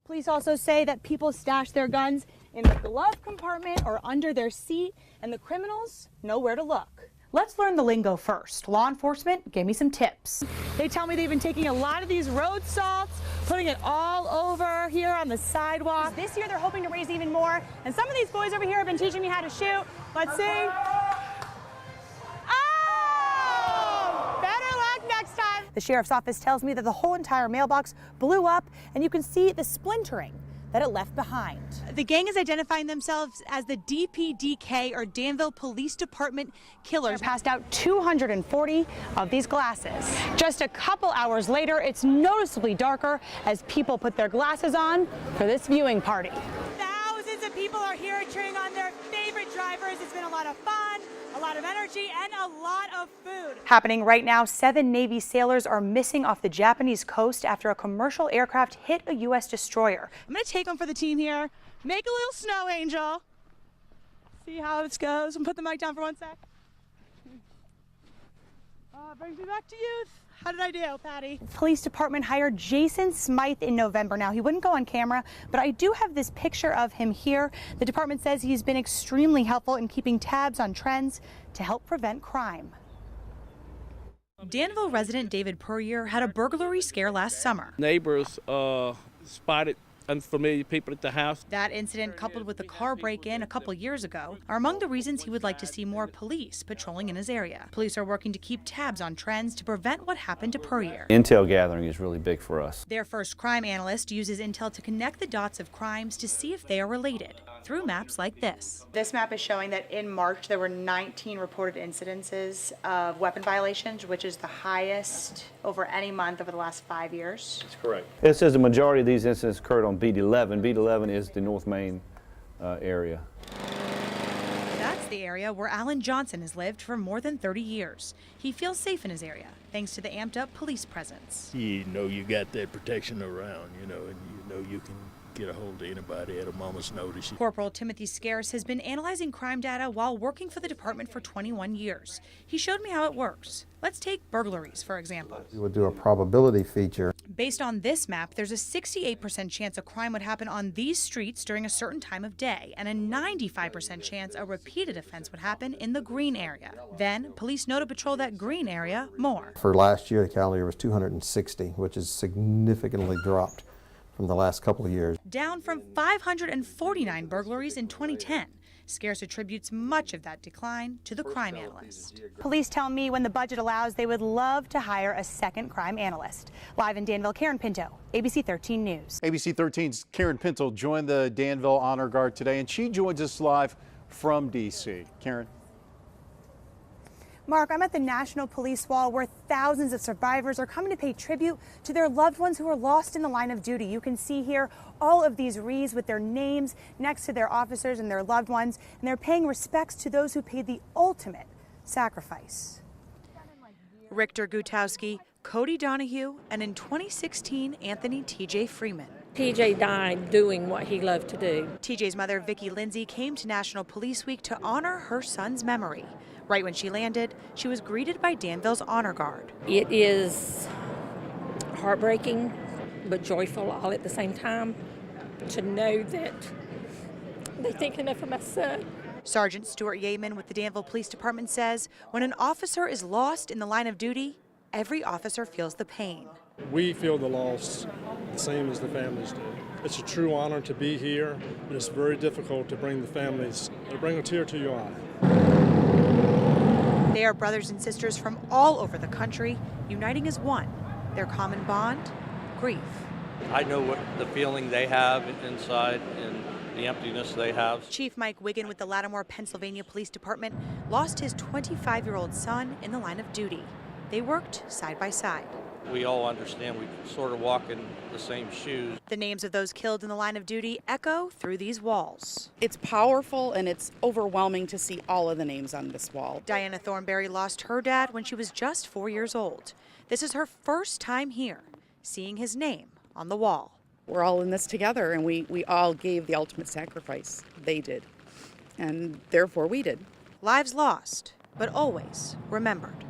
Police also say that people stash their guns in the glove compartment or under their seat, and the criminals know where to look. Let's learn the lingo first. Law enforcement gave me some tips. They tell me they've been taking a lot of these road salts, putting it all over here on the sidewalk. This year they're hoping to raise even more, and some of these boys over here have been teaching me how to shoot. Let's see. Oh! Better luck next time. The sheriff's office tells me that the whole entire mailbox blew up, and you can see the splintering that it left behind. The gang is identifying themselves as the DPDK, or Danville Police Department Killers. Passed out 240 of these glasses. Just a couple hours later, it's noticeably darker as people put their glasses on for this viewing party. Thousands of people are here cheering on their favorite drivers. It's been a lot of fun, a lot of energy, and a lot of food. Happening right now, 7 Navy sailors are missing off the Japanese coast after a commercial aircraft hit a U.S. destroyer. I'm going to take one for the team here, make a little snow angel, see how this goes, and put the mic down for 1 sec. Brings me back to youth. How did I do, Patty? Police department hired Jason Smythe in November. Now, he wouldn't go on camera, but I do have this picture of him here. The department says he's been extremely helpful in keeping tabs on trends to help prevent crime. Danville resident David Puryear had a burglary scare last summer. Neighbors spotted unfamiliar people at the house. That incident, coupled with the car break-in a couple years ago, are among the reasons he would like to see more police patrolling in his area. Police are working to keep tabs on trends to prevent what happened to Puryear. Intel gathering is really big for us. Their first crime analyst uses intel to connect the dots of crimes to see if they are related through maps like this. This map is showing that in March there were 19 reported incidences of weapon violations, which is the highest over any month over the last 5 years. That's correct. It says the majority of these incidents occurred on Beat 11. Beat 11 is the North Main area. That's the area where Alan Johnson has lived for more than 30 years. He feels safe in his area thanks to the amped up police presence. You know you got that protection around, and you know you can get a hold of anybody at a moment's notice. Corporal Timothy Scarce has been analyzing crime data while working for the department for 21 years. He showed me how it works. Let's take burglaries, for example. We would do a probability feature. Based on this map, there's a 68% chance a crime would happen on these streets during a certain time of day, and a 95% chance a repeated offense would happen in the green area. Then, police know to patrol that green area more. For last year, the calendar year was 260, which is significantly dropped from the last couple of years. Down from 549 burglaries in 2010. Scarce attributes much of that decline to the crime analyst. Police tell me when the budget allows, they would love to hire a second crime analyst. Live in Danville, Caren Pinto, ABC 13 News. ABC 13's Caren Pinto joined the Danville Honor Guard today, and she joins us live from D.C. Caren. Mark, I'm at the National Police Wall where thousands of survivors are coming to pay tribute to their loved ones who were lost in the line of duty. You can see here all of these wreaths with their names next to their officers and their loved ones, and they're paying respects to those who paid the ultimate sacrifice. Richter Gutowski, Cody Donahue, and in 2016, Anthony T.J. Freeman. TJ died doing what he loved to do. TJ's mother, Vicki Lindsay, came to National Police Week to honor her son's memory. Right when she landed, she was greeted by Danville's Honor Guard. It is heartbreaking, but joyful all at the same time to know that they think enough of my son. Sergeant Stuart Yeaman with the Danville Police Department says when an officer is lost in the line of duty, every officer feels the pain. We feel the loss the same as the families do. It's a true honor to be here, but it's very difficult to bring the families, to bring a tear to your eye. They are brothers and sisters from all over the country, uniting as one. Their common bond, grief. I know what the feeling they have inside and the emptiness they have. Chief Mike Wiggin with the Lattimore, Pennsylvania Police Department lost his 25-year-old son in the line of duty. They worked side by side. We all understand we sort of walk in the same shoes. The names of those killed in the line of duty echo through these walls. It's powerful and it's overwhelming to see all of the names on this wall. Diana Thornberry lost her dad when she was just 4 years old. This is her first time here, seeing his name on the wall. We're all in this together, and we all gave the ultimate sacrifice. They did, and therefore we did. Lives lost, but always remembered.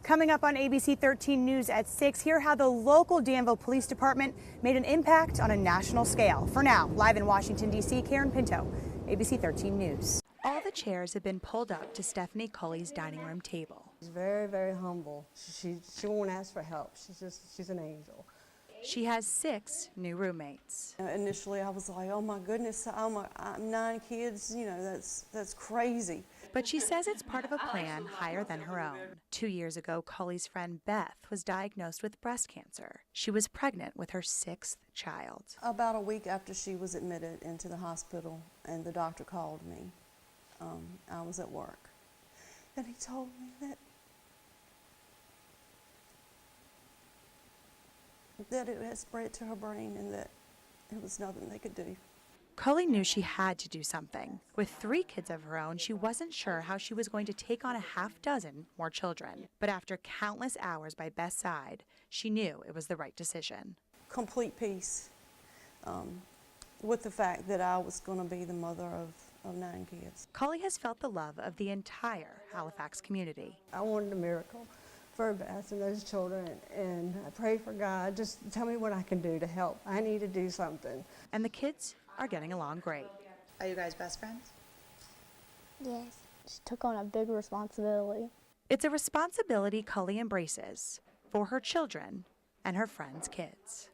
Coming up on ABC 13 News at 6, hear how the local Danville Police Department made an impact on a national scale. For now, live in Washington, D.C., Caren Pinto, ABC 13 News. All the chairs have been pulled up to Stephanie Culley's dining room table. She's very, very humble. She won't ask for help. She's an angel. She has 6 new roommates. Initially, I was like, oh my goodness, I'm 9 kids, you know, that's crazy. But she says it's part of a plan higher than her own. 2 years ago, Culley's friend Beth was diagnosed with breast cancer. She was pregnant with her 6th child. About a week after she was admitted into the hospital and the doctor called me, I was at work, and he told me that it had spread to her brain and that there was nothing they could do. Culley knew she had to do something. With 3 kids of her own, she wasn't sure how she was going to take on a half-dozen more children. But after countless hours by Beth's side, she knew it was the right decision. Complete peace with the fact that I was going to be the mother of 9 kids. Culley has felt the love of the entire Halifax community. I wanted a miracle for Beth and those children, and I prayed for God, just tell me what I can do to help. I need to do something. And the kids are getting along great. Are you guys best friends? Yes. She took on a big responsibility. It's a responsibility Culley embraces for her children and her friends' kids.